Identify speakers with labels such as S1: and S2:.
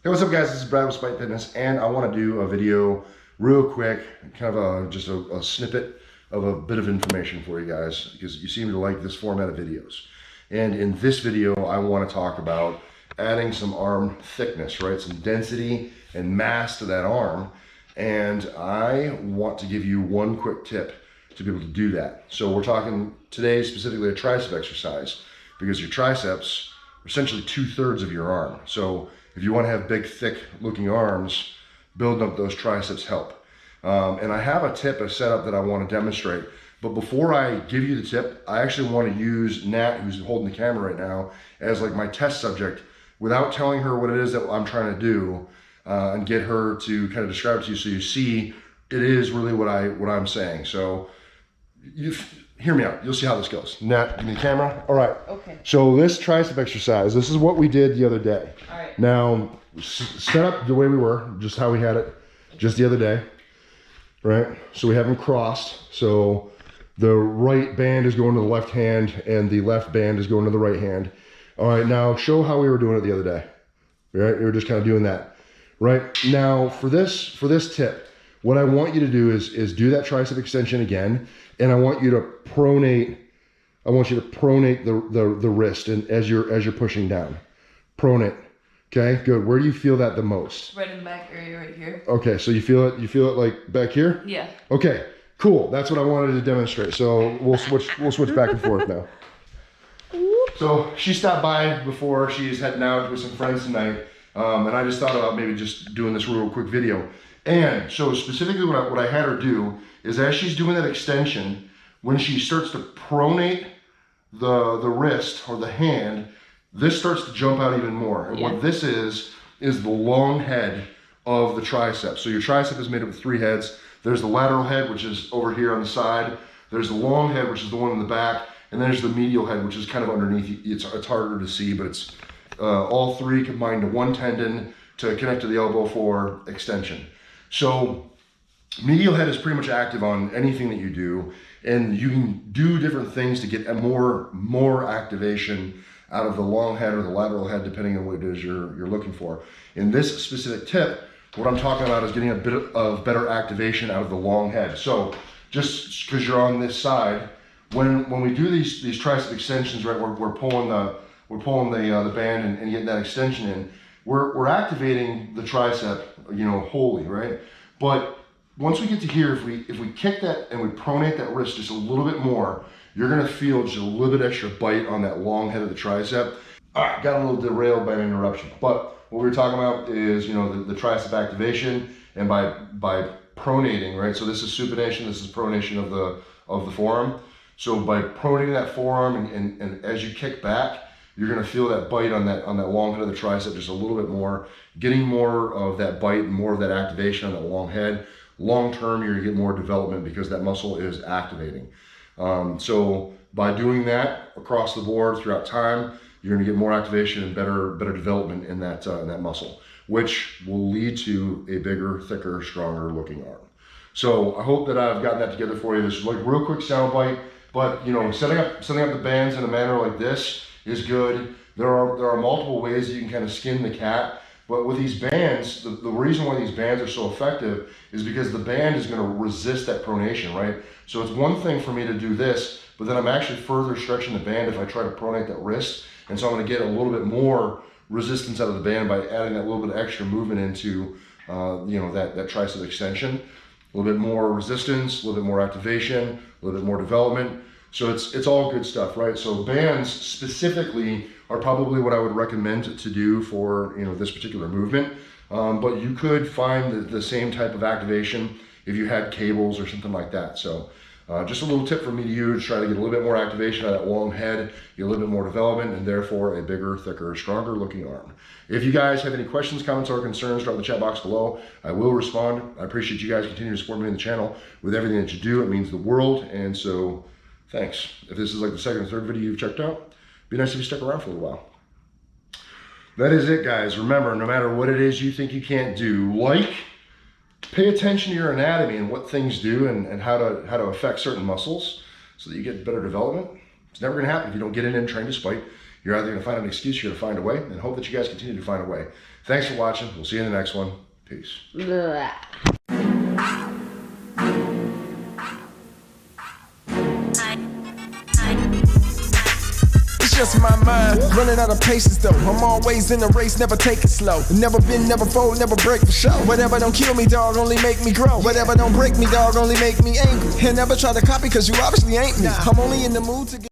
S1: Hey, what's up guys? This is Brad with Despite Fitness, and I want to do a video real quick, kind of just a snippet of a bit of information for you guys, because you seem to like this format of videos. And in this video, I want to talk about adding some arm thickness, right? Some density and mass to that arm. And I want to give you one quick tip to be able to do that. So we're talking today specifically a tricep exercise, because your triceps are essentially 2/3 of your arm. So if you want to have big, thick looking arms, building up those triceps help. And I have a tip, a setup that I want to demonstrate. But before I give you the tip, I actually want to use Nat, who's holding the camera right now, as like my test subject, without telling her what it is that I'm trying to do, and get her to kind of describe it to you, so you see it is really what I'm saying. So you hear me out. You'll see how this goes. Nat, give me the camera. All right.
S2: Okay.
S1: So this tricep exercise, this is what we did the other day.
S2: All right.
S1: Now, set up the way we were, just how we had it just the other day, right? So we have them crossed. So the right band is going to the left hand and the left band is going to the right hand. All right, now show how we were doing it the other day. Right? We were just kind of doing that. Right? Now, for this tip, what I want you to do is do that tricep extension again, and I want you to pronate. I want you to pronate the wrist, and as you're pushing down, pronate. Okay, good. Where do you feel that the most?
S2: Right in the back area, right here.
S1: Okay, so you feel it. You feel it like back here.
S2: Yeah.
S1: Okay, cool. That's what I wanted to demonstrate. So we'll switch back and forth now. So she stopped by before. She's heading out with some friends tonight, and I just thought about maybe just doing this real quick video. And so specifically what I had her do is, as she's doing that extension, when she starts to pronate the wrist or the hand, this starts to jump out even more. And what this is the long head of the tricep. So your tricep is made up of 3 heads. There's the lateral head, which is over here on the side. There's the long head, which is the one in the back. And then there's the medial head, which is kind of underneath. It's harder to see, but it's all 3 combined to one tendon to connect to the elbow for extension. So medial head is pretty much active on anything that you do, and you can do different things to get a more activation out of the long head or the lateral head, depending on what it is you're looking for. In this specific tip, what I'm talking about is getting a bit of better activation out of the long head. So just because you're on this side, when we do these tricep extensions, right, we're pulling the band and getting that extension in. We're activating the tricep, wholly, right? But once we get to here, if we kick that and we pronate that wrist just a little bit more, you're gonna feel just a little bit extra bite on that long head of the tricep. All right, got a little derailed by an interruption. But what we were talking about is, the tricep activation, and by pronating, right? So this is supination, this is pronation of the forearm. So by pronating that forearm and as you kick back, you're gonna feel that bite on that long head of the tricep just a little bit more, getting more of that bite and more of that activation on that long head. Long term, you're gonna get more development because that muscle is activating. So by doing that across the board throughout time, you're gonna get more activation and better development in that muscle, which will lead to a bigger, thicker, stronger looking arm. So I hope that I've gotten that together for you. This is like a real quick sound bite, but setting up the bands in a manner like this is good. There are multiple ways that you can kind of skin the cat. But with these bands, the reason why these bands are so effective is because the band is going to resist that pronation, right? So it's one thing for me to do this, but then I'm actually further stretching the band if I try to pronate that wrist. And so I'm going to get a little bit more resistance out of the band by adding that little bit of extra movement into, that tricep extension. A little bit more resistance, a little bit more activation, a little bit more development. So it's all good stuff, right? So bands specifically are probably what I would recommend to do for this particular movement. But you could find the same type of activation if you had cables or something like that. So just a little tip from me to you to try to get a little bit more activation out of that long head, get a little bit more development, and therefore a bigger, thicker, stronger looking arm. If you guys have any questions, comments, or concerns, drop in the chat box below. I will respond. I appreciate you guys continuing to support me in the channel with everything that you do. It means the world. And so thanks. If this is like the second or third video you've checked out, it'd be nice if you stuck around for a little while. That is it, guys. Remember, no matter what it is you think you can't do, pay attention to your anatomy and what things do and how to affect certain muscles so that you get better development. It's never going to happen if you don't get in and train despite. You're either going to find an excuse, you're going to find a way, and hope that you guys continue to find a way. Thanks for watching. We'll see you in the next one. Peace.
S2: Blah.
S3: It's just my mind, running out of patience though. I'm always in the race, never take it slow. Never bend, never fold, never break for show. Whatever don't kill me, dog, only make me grow. Whatever don't break me, dog, only make me angry. And never try to copy, cause you obviously ain't me. I'm only in the mood to get